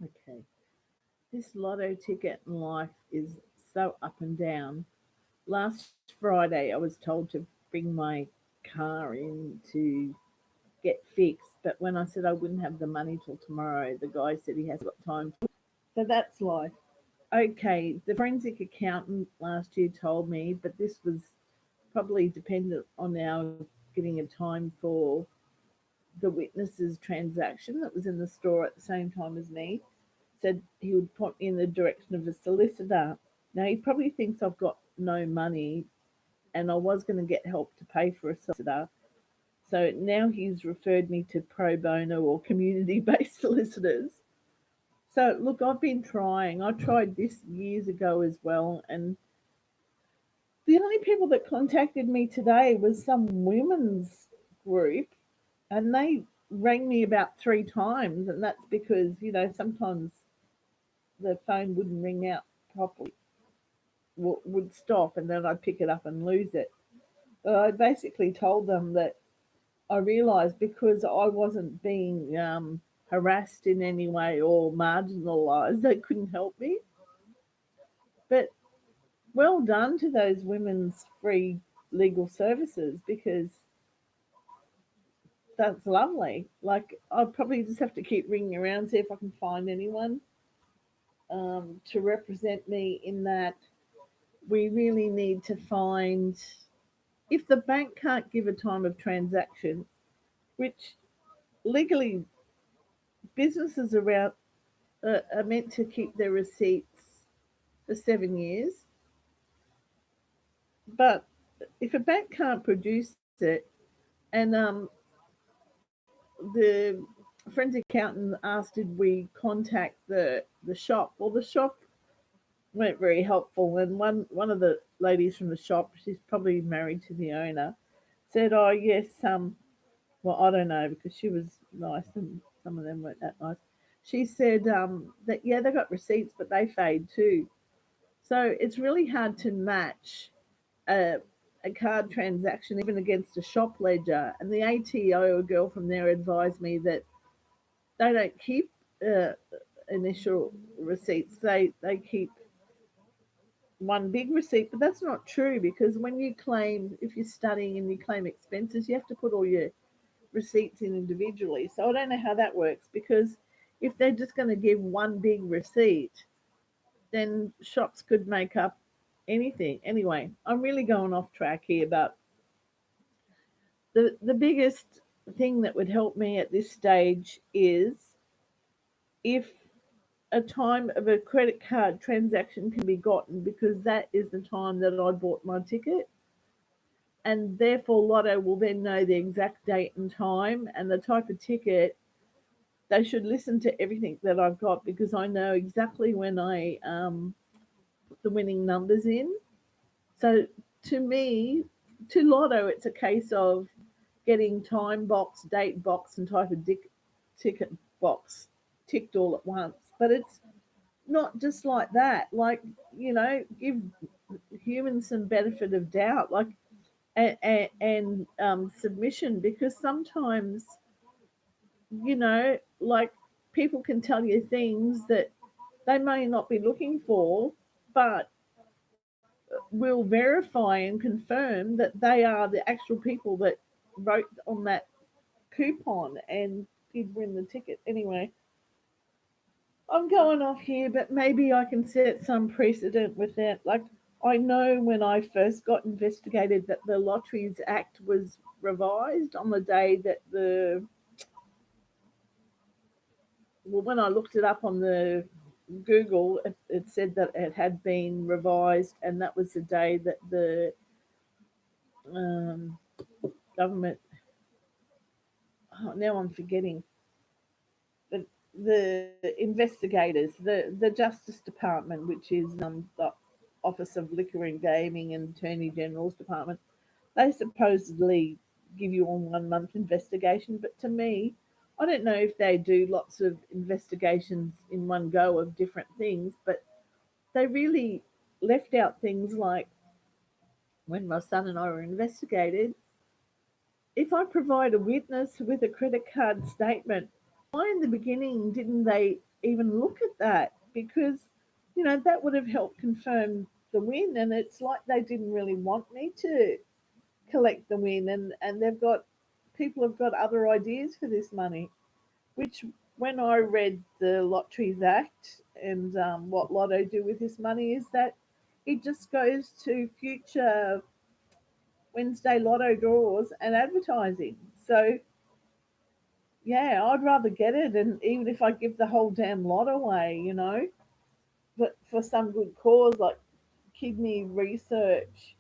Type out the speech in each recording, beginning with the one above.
Okay. This lotto ticket in life is so up and down. Last Friday, I was told to bring my car in to get fixed, but when I said I wouldn't have the money till tomorrow, the guy said he hasn't got time. So that's life. Okay, the forensic accountant last year told me, but this was probably dependent on our getting a time for the witness's transaction that was in the store at the same time as me, said he would point me in the direction of a solicitor. Now, he probably thinks I've got no money and I was going to get help to pay for a solicitor. So now he's referred me to pro bono or community based solicitors. So, look, I've been trying. I tried this years ago as well. And the only people that contacted me today was some women's group, and they rang me about three times. And that's because, sometimes the phone wouldn't ring out properly, would stop, and then I'd pick it up and lose it. But I basically told them that I realised because I wasn't being harassed in any way or marginalised, they couldn't help me. But well done to those women's free legal services because that's lovely. Like, I'll probably just have to keep ringing around, see if I can find anyone to represent me in that. We really need to find, if the bank can't give a time of transaction, which legally businesses around are meant to keep their receipts for 7 years, but if a bank can't produce it, and the forensic accountant asked did we contact the shop. Well, the shop weren't very helpful, and one of the ladies from the shop, she's probably married to the owner, said, "Oh yes, well, I don't know because she was nice and some of them weren't that nice." She said that yeah, they got receipts, but they fade too. So it's really hard to match a, a card transaction even against a shop ledger. And the ATO girl from there advised me that they don't keep uh, initial receipts. They keep one big receipt, but that's not true because when you claim, if you're studying and you claim expenses, you have to put all your receipts in individually. So I don't know how that works because if they're just going to give one big receipt, then shops could make up anything. Anyway, I'm really going off track here, but the biggest thing that would help me at this stage is if a time of a credit card transaction can be gotten because that is the time that I bought my ticket, and therefore Lotto will then know the exact date and time and the type of ticket. They should listen to everything that I've got because I know exactly when I put the winning numbers in. So to me, to Lotto, it's a case of getting time box, date box, and type of ticket box ticked all at once. But it's not just like that. Like, give humans some benefit of doubt, like and submission, because sometimes like people can tell you things that they may not be looking for, but will verify and confirm that they are the actual people that wrote on that coupon and did win the ticket. Anyway, I'm going off here, but maybe I can set some precedent with that. Like, I know when I first got investigated that the Lotteries Act was revised on the day that well, when I looked it up on the Google, it said that it had been revised, and that was the day that the um, government. Oh, now I'm forgetting the investigators, the Justice Department, which is the Office of Liquor and Gaming and Attorney General's Department. They supposedly give you a 1 month investigation, but to me, I don't know if they do lots of investigations in one go of different things, but they really left out things like when my son and I were investigated, if I provide a witness with a credit card statement, why in the beginning didn't they even look at that? Because, that would have helped confirm the win. And it's like they didn't really want me to collect the win. And people have got other ideas for this money, which when I read the Lotteries Act and what Lotto do with this money is that it just goes to future Wednesday Lotto draws and advertising. So yeah, I'd rather get it, and even if I give the whole damn lot away, but for some good cause like kidney research,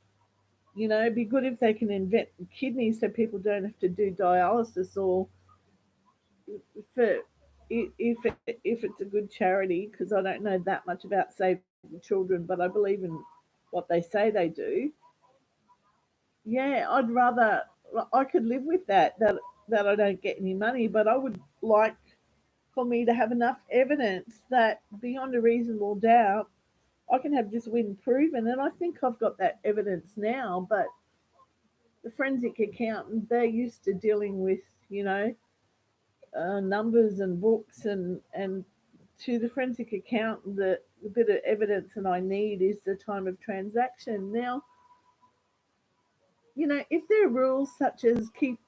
it'd be good if they can invent kidneys so people don't have to do dialysis, or for if it's a good charity, because I don't know that much about saving children, but I believe in what they say they do. Yeah, I'd rather I could live with that I don't get any money, but I would like for me to have enough evidence that beyond a reasonable doubt I can have this win proven. And I think I've got that evidence now, but the forensic accountant, they're used to dealing with, you know, numbers and books, and to the forensic accountant, the bit of evidence that I need is the time of transaction. Now, if there are rules such as keep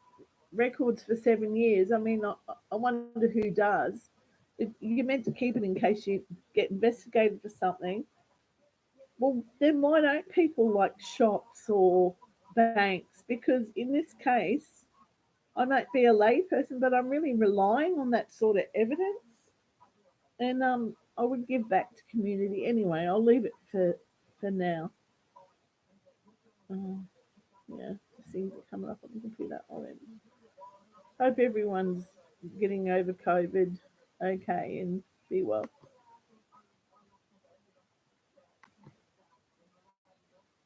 records for 7 years, I mean, I wonder who does. You're meant to keep it in case you get investigated for something. Well, then why don't people like shops or banks? Because in this case, I might be a layperson, but I'm really relying on that sort of evidence, and I would give back to community anyway. I'll leave it for now. Uh, yeah, the things are coming up on the computer already. Hope everyone's getting over COVID okay and be well.